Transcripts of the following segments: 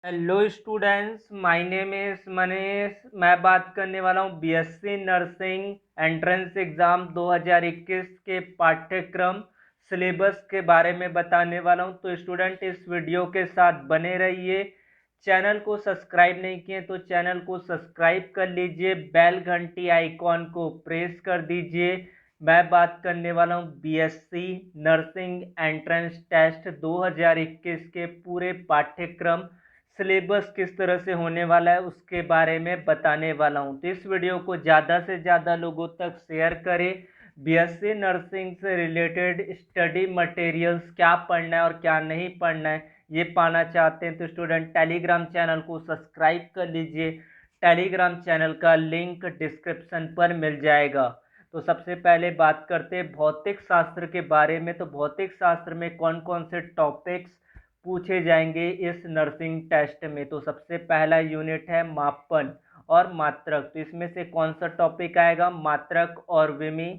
Hello students, my name is Manish. मैं बात करने वाला हूँ बीएससी नर्सिंग एंट्रेंस एग्ज़ाम 2021 के पाठ्यक्रम सिलेबस के बारे में बताने वाला हूँ। तो स्टूडेंट इस वीडियो के साथ बने रहिए। चैनल को सब्सक्राइब नहीं किए तो चैनल को सब्सक्राइब कर लीजिए, बेल घंटी आइकॉन को प्रेस कर दीजिए। मैं बात करने वाला हूँ बीएससी नर्सिंग एंट्रेंस टेस्ट 2021 के पूरे पाठ्यक्रम सिलेबस किस तरह से होने वाला है उसके बारे में बताने वाला हूं। तो इस वीडियो को ज़्यादा से ज़्यादा लोगों तक शेयर करें। बीएससी नर्सिंग से रिलेटेड स्टडी मटेरियल्स क्या पढ़ना है और क्या नहीं पढ़ना है ये पाना चाहते हैं तो स्टूडेंट टेलीग्राम चैनल को सब्सक्राइब कर लीजिए। टेलीग्राम चैनल का लिंक डिस्क्रिप्शन पर मिल जाएगा। तो सबसे पहले बात करते हैं भौतिक शास्त्र के बारे में। तो भौतिक शास्त्र में कौन कौन से टॉपिक्स पूछे जाएंगे इस नर्सिंग टेस्ट में। तो सबसे पहला यूनिट है मापन और मात्रक। तो इसमें से कौन सा टॉपिक आएगा? मात्रक और विमी,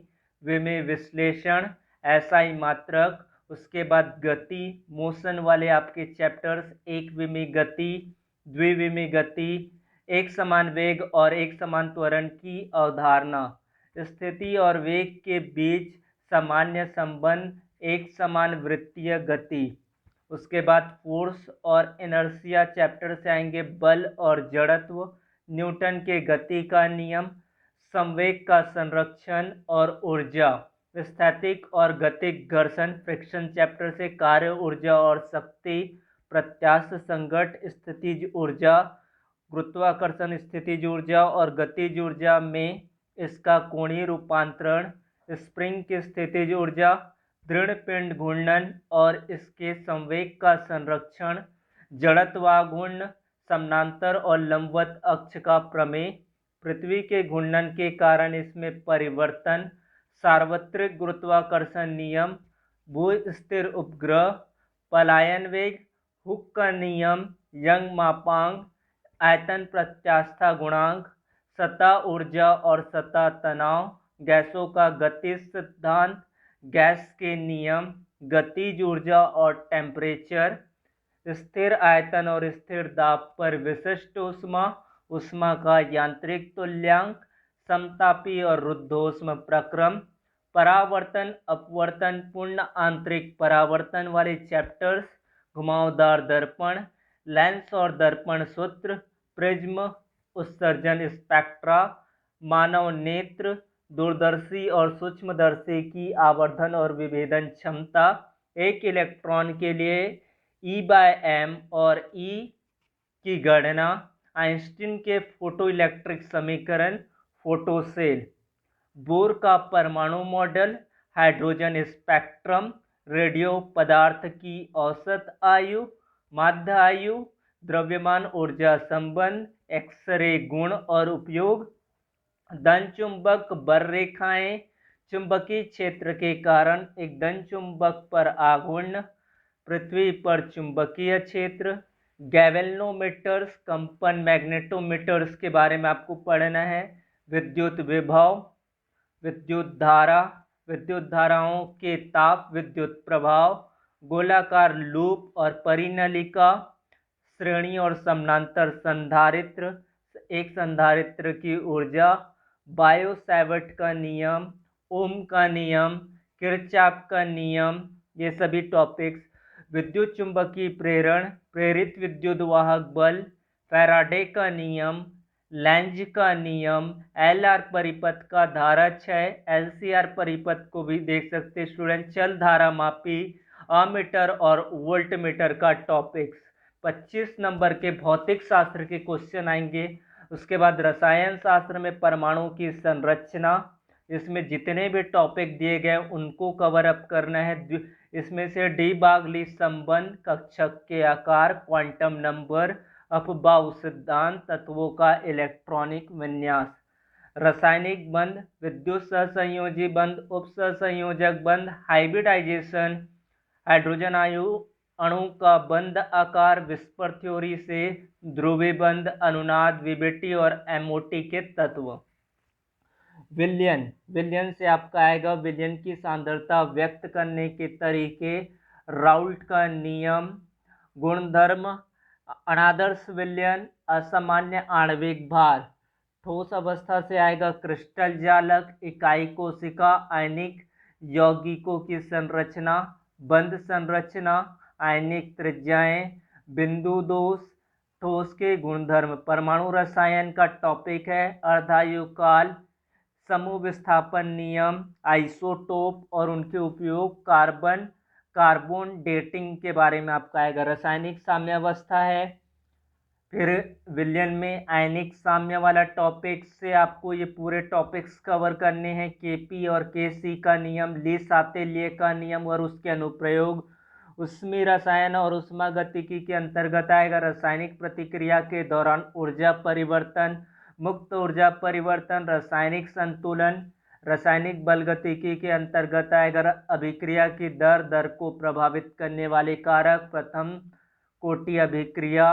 विमी विश्लेषण, एसआई मात्रक। उसके बाद गति, मोशन वाले आपके चैप्टर्स, एक विमी गति, द्विविमी गति, एक समान वेग और एक समान त्वरण की अवधारणा, स्थिति और वेग के बीच सामान्य संबंध, एक समान वृत्तीय गति। उसके बाद फोर्स और इनर्शिया चैप्टर से आएंगे बल और जड़त्व, न्यूटन के गति का नियम, संवेग का संरक्षण और ऊर्जा, स्थैतिक और गतिक घर्षण फ्रिक्शन चैप्टर से कार्य ऊर्जा और शक्ति, प्रत्यास्थ संघट स्थितिज ऊर्जा, गुरुत्वाकर्षण स्थितिज ऊर्जा और गतिज ऊर्जा में इसका कोणीय रूपांतरण, स्प्रिंग की स्थितिज ऊर्जा, दृढ़ पिंड घूर्णन और इसके संवेग का संरक्षण, जड़त्वाघूर्ण, समानांतर और लंबवत अक्ष का प्रमेय, पृथ्वी के घूर्णन के कारण इसमें परिवर्तन, सार्वत्रिक गुरुत्वाकर्षण नियम, भू स्थिर उपग्रह, पलायन वेग, हुक का नियम, यंग मापांक, आयतन प्रत्यास्थता गुणांक, सतह ऊर्जा और सतह तनाव, गैसों का गतिज सिद्धांत, गैस के नियम, गतिज ऊर्जा और टेम्परेचर, स्थिर आयतन और स्थिर दाब पर विशिष्ट ऊष्मा, ऊष्मा का यांत्रिक तुल्यांक, समतापी और रुद्धोष्म प्रक्रम, परावर्तन अपवर्तन पूर्ण आंतरिक परावर्तन वाले चैप्टर्स, घुमावदार दर्पण, लेंस और दर्पण सूत्र, प्रिज्म, उत्सर्जन स्पेक्ट्रा, मानव नेत्र, दूरदर्शी और सूक्ष्मदर्शी की आवर्धन और विभेदन क्षमता, एक इलेक्ट्रॉन के लिए E/m और E की गणना, आइंस्टीन के फोटो इलेक्ट्रिक समीकरण, फोटोसेल, बोर का परमाणु मॉडल, हाइड्रोजन स्पेक्ट्रम, रेडियो पदार्थ की औसत आयु, माध्य आयु, द्रव्यमान ऊर्जा संबंध, एक्सरे गुण और उपयोग, धन चुंबक बर रेखाएं, चुंबकीय क्षेत्र के कारण एक धन चुंबक पर आघूर्ण, पृथ्वी पर चुंबकीय क्षेत्र, गैल्वेनोमीटर्स, कंपन मैग्नेटोमीटर्स के बारे में आपको पढ़ना है, विद्युत विभव, विद्युत धारा, विद्युत धाराओं के ताप विद्युत प्रभाव, गोलाकार लूप और परिनलिका, श्रेणी और समानांतर संधारित्र, एक संधारित्र की ऊर्जा, बायो सैवर्ट का नियम, ओम का नियम, किरचॉफ का नियम, ये सभी टॉपिक्स, विद्युत चुंबकीय प्रेरण, प्रेरित विद्युत वाहक बल, फैराडे का नियम, लेंज का नियम, एल आर परिपथ का धारा क्षय, LCR परिपथ को भी देख सकते स्टूडेंट, चल धारा मापी, अमीटर और वोल्ट मीटर का टॉपिक्स। 25 नंबर के भौतिक शास्त्र के क्वेश्चन आएंगे। उसके बाद रसायन शास्त्र में परमाणु की संरचना, इसमें जितने भी टॉपिक दिए गए उनको कवर अप करना है। इसमें से डी बागली संबंध, कक्षक के आकार, क्वांटम नंबर, अफबाऊ सिद्धांत, तत्वों का इलेक्ट्रॉनिक विन्यास, रासायनिक बंध, विद्युत सहसंयोजी बंध, उप सहसंयोजक बंध, हाइब्रिडाइजेशन, हाइड्रोजन अणु का बंध आकार, विस्पर थ्योरी से ध्रुवीय बंध, अनुनाद, विबिटी और एमओटी के तत्व। विलयन, विलयन से आपका आएगा विलयन की सांद्रता व्यक्त करने के तरीके, राउल्ट का नियम, गुणधर्म, अनादर्श विलयन, असामान्य आणविक भार। ठोस अवस्था से आएगा क्रिस्टल जालक, इकाई कोशिका, आयनिक यौगिकों की संरचना, बंध संरचना, आयनिक त्रिज्याएं, बिंदु दोष, ठोस के गुणधर्म। परमाणु रसायन का टॉपिक है अर्धायु काल, समूह विस्थापन नियम, आइसोटोप और उनके उपयोग, कार्बन डेटिंग के बारे में आपका आएगा। रासायनिक साम्यावस्था है। फिर विलयन में आयनिक साम्य वाला टॉपिक से आपको ये पूरे टॉपिक्स कवर करने हैं। केपी और केसी का नियम, ली सातेल्ये का नियम और उसके अनुप्रयोग, उष्मीय रसायन और उष्मागतिकी के अंतर्गत आएगा। रासायनिक प्रतिक्रिया के दौरान ऊर्जा परिवर्तन, मुक्त ऊर्जा परिवर्तन, रासायनिक संतुलन, रासायनिक बलगतिकी के अंतर्गत आएगा। अभिक्रिया की दर को प्रभावित करने वाले कारक, प्रथम कोटि अभिक्रिया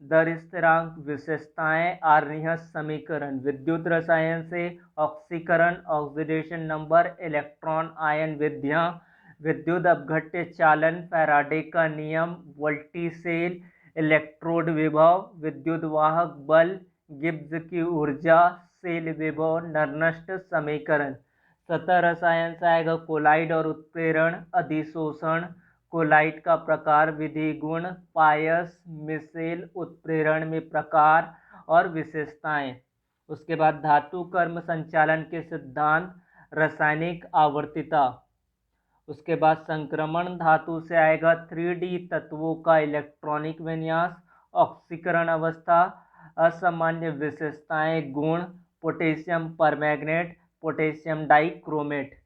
दर, स्थिरांक, विशेषताएं, आर्नियस समीकरण। विद्युत रसायन से ऑक्सीकरण, ऑक्सीडेशन नंबर, इलेक्ट्रॉन आयन विधियां, विद्युत अपघट्य चालन, फैराडे का नियम, वोल्टीसेल, इलेक्ट्रोड विभव, विद्युत वाहक बल, गिब्स की ऊर्जा, सेल विभव, नरनस्ट समीकरण। सतह रसायन से आएगा कोलाइड और उत्प्रेरण, अधिशोषण, कोलाइट का प्रकार, विधि, गुण, पायस, मिसेल, उत्प्रेरण में प्रकार और विशेषताएं। उसके बाद धातु कर्म संचालन के सिद्धांत, रासायनिक आवर्तिता। उसके बाद संक्रमण धातु से आएगा 3D तत्वों का इलेक्ट्रॉनिक विन्यास, ऑक्सीकरण अवस्था, असामान्य विशेषताएं, गुण, पोटेशियम परमैंगनेट, पोटेशियम डाइक्रोमेट।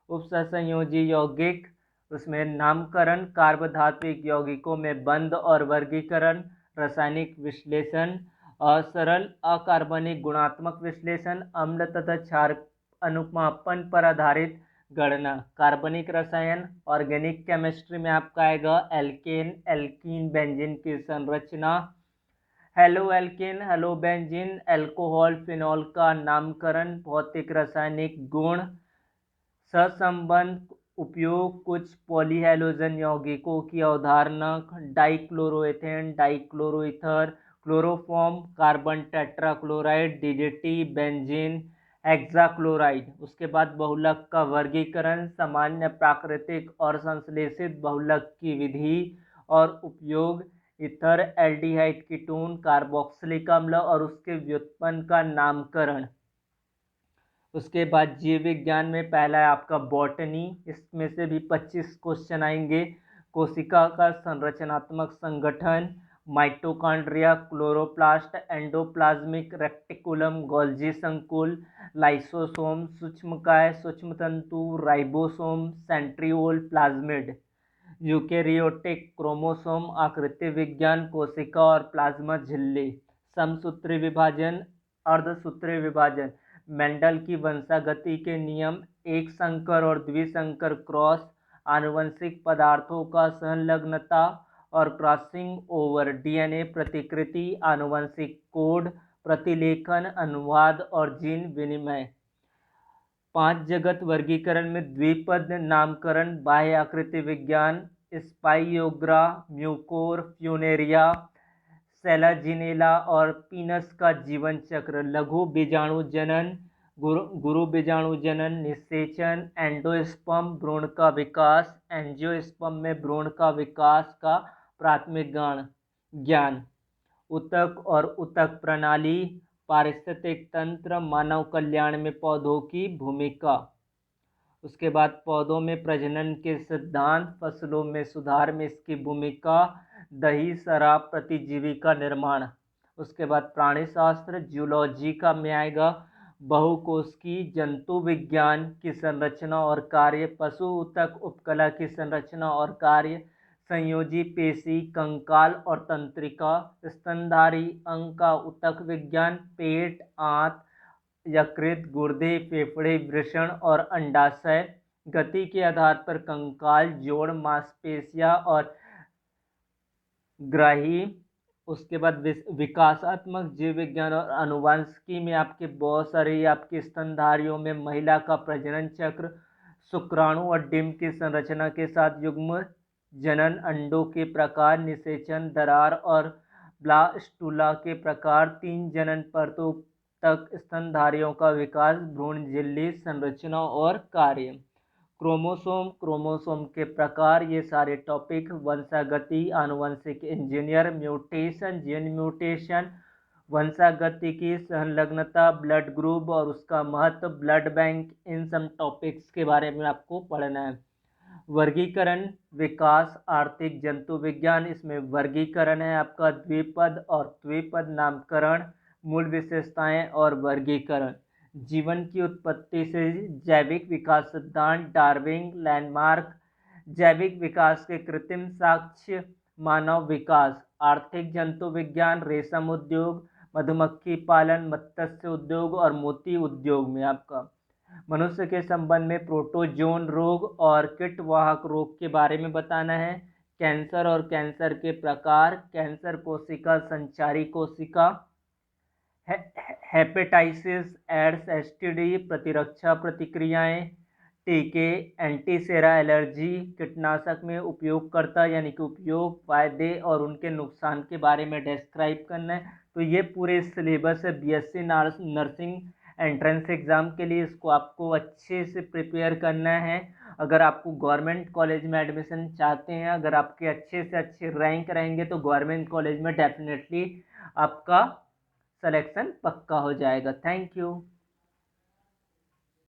उपसंयोजी यौगिक, उसमें नामकरण, कार्बधात्विक यौगिकों में बंध और वर्गीकरण, रासायनिक विश्लेषण, असरल अकार्बनिक गुणात्मक विश्लेषण, अम्ल तथा क्षार अनुमापन पर आधारित गणना। कार्बनिक रसायन, ऑर्गेनिक केमिस्ट्री में आपका आएगा एल्केन, एल्कीन, बेंजीन की संरचना, halo alkane, hello benzene, alcohol, phenol का नामकरण, भौतिक रासायनिक गुण, सहसंबंध, उपयोग, कुछ पॉलीहेलोजन यौगिकों की अवधारणा, dichloroethane, dichloroether, chloroform, carbon tetrachloride, DDT, benzene, hexachloride. उसके बाद बहुलक का वर्गीकरण, सामान्य, प्राकृतिक और संश्लेषित बहुलक की विधि और उपयोग, ईथर, एल्डिहाइड कीटोन, कार्बोक्सिलिक अम्ल और उसके व्युत्पन्न का नामकरण। उसके बाद जीव विज्ञान में पहला है आपका बॉटनी, इसमें से भी 25 क्वेश्चन आएंगे। कोशिका का संरचनात्मक संगठन, mitochondria, chloroplast, endoplasmic reticulum, Golgi संकुल, लाइसोसोम, सूक्ष्मकाय, सूक्ष्मतंतु, ribosome, centriole, plasmid. Eukaryotic, chromosome, आकृति विज्ञान, कोशिका और प्लाज्मा झिल्ली। समसूत्री विभाजन, अर्धसूत्री विभाजन, मेंडल की वंशागति के नियम, एक संकर और द्विसंकर क्रॉस, आनुवंशिक पदार्थों का संलग्नता और क्रॉसिंग ओवर, डीएनए प्रतिकृति, आनुवंशिक कोड, प्रतिलेखन, अनुवाद और जीन विनिमय। 5 जगत वर्गीकरण में द्विपद नामकरण, बाह्य आकृति विज्ञान, स्पाइयोग्रा, म्यूकोर, फ्यूनेरिया, सेलाजिनेला और पीनस का जीवन चक्र, लघु बीजाणु जनन, गुरु बीजाणु जनन, निषेचन, एंडोस्पर्म, भ्रूण का विकास, एंजियोस्पर्म में भ्रूण का विकास का प्राथमिक ज्ञान, ऊतक और ऊतक प्रणाली, पारिस्थितिक तंत्र, मानव कल्याण में पौधों की भूमिका। उसके बाद पौधों में प्रजनन के सिद्धांत, फसलों में सुधार में इसकी भूमिका, दही, शराब, प्रतिजीवी का निर्माण। उसके बाद प्राणी शास्त्र, जूलॉजी का में आएगा बहुकोशिकी जंतु विज्ञान की संरचना और कार्य, पशु ऊतक उपकला की संरचना और कार्य, संयोजी पेशी, कंकाल और तंत्रिका, स्तनधारी अंग का ऊतक विज्ञान, पेट, आंत, यकृत, गुर्दे, फेफड़े, वृषण और अंडाशय, गति के आधार पर कंकाल, जोड़, मांसपेशियां और ग्राही। उसके बाद विकासात्मक जीव विज्ञान और अनुवांशिकी में आपके बहुत सारे आपके स्तनधारियों में महिला का प्रजनन चक्र, शुक्राणु और डिंब की संरचना के साथ युग्म जनन, अंडों के प्रकार, निषेचन, दरार और ब्लास्टुला के प्रकार, 3 जनन परतों तक स्तनधारियों का विकास, भ्रूण झिल्ली संरचना और कार्य, क्रोमोसोम के प्रकार, ये सारे टॉपिक, वंशागति, आनुवंशिक इंजीनियर, म्यूटेशन, जीन म्यूटेशन, वंशागति की संलग्नता, ब्लड ग्रुप और उसका महत्व, ब्लड बैंक, इन सब टॉपिक्स के बारे में आपको पढ़ना है। वर्गीकरण, विकास, आर्थिक जंतु विज्ञान, इसमें वर्गीकरण है आपका, द्विपद और द्विपद नामकरण, मूल विशेषताएं और वर्गीकरण, जीवन की उत्पत्ति से जैविक विकास सिद्धांत, डार्विन, लैंडमार्क, जैविक विकास के कृत्रिम साक्ष्य, मानव विकास, आर्थिक जंतु विज्ञान, रेशम उद्योग, मधुमक्खी पालन, मत्स्य उद्योग और मोती उद्योग में आपका मनुष्य के संबंध में प्रोटोजोन रोग और कीटवाहक रोग के बारे में बताना है, कैंसर और कैंसर के प्रकार, कैंसर कोशिका, संचारी कोशिका, हेपेटाइटिस, एड्स, एसटीडी, प्रतिरक्षा प्रतिक्रियाएं, टीके, एंटीसेरा एलर्जी, कीटनाशक में उपयोगकर्ता यानी कि उपयोग, फायदे और उनके नुकसान के बारे में डिस्क्राइब करना है। तो ये पूरे सिलेबस है बीएससी नर्सिंग एंट्रेंस एग्ज़ाम के लिए। इसको आपको अच्छे से प्रिपेयर करना है। अगर आपको गवर्नमेंट कॉलेज में एडमिशन चाहते हैं, अगर आपके अच्छे से अच्छे रैंक रहेंगे तो गवर्नमेंट कॉलेज में डेफिनेटली आपका सिलेक्शन पक्का हो जाएगा। Thank you.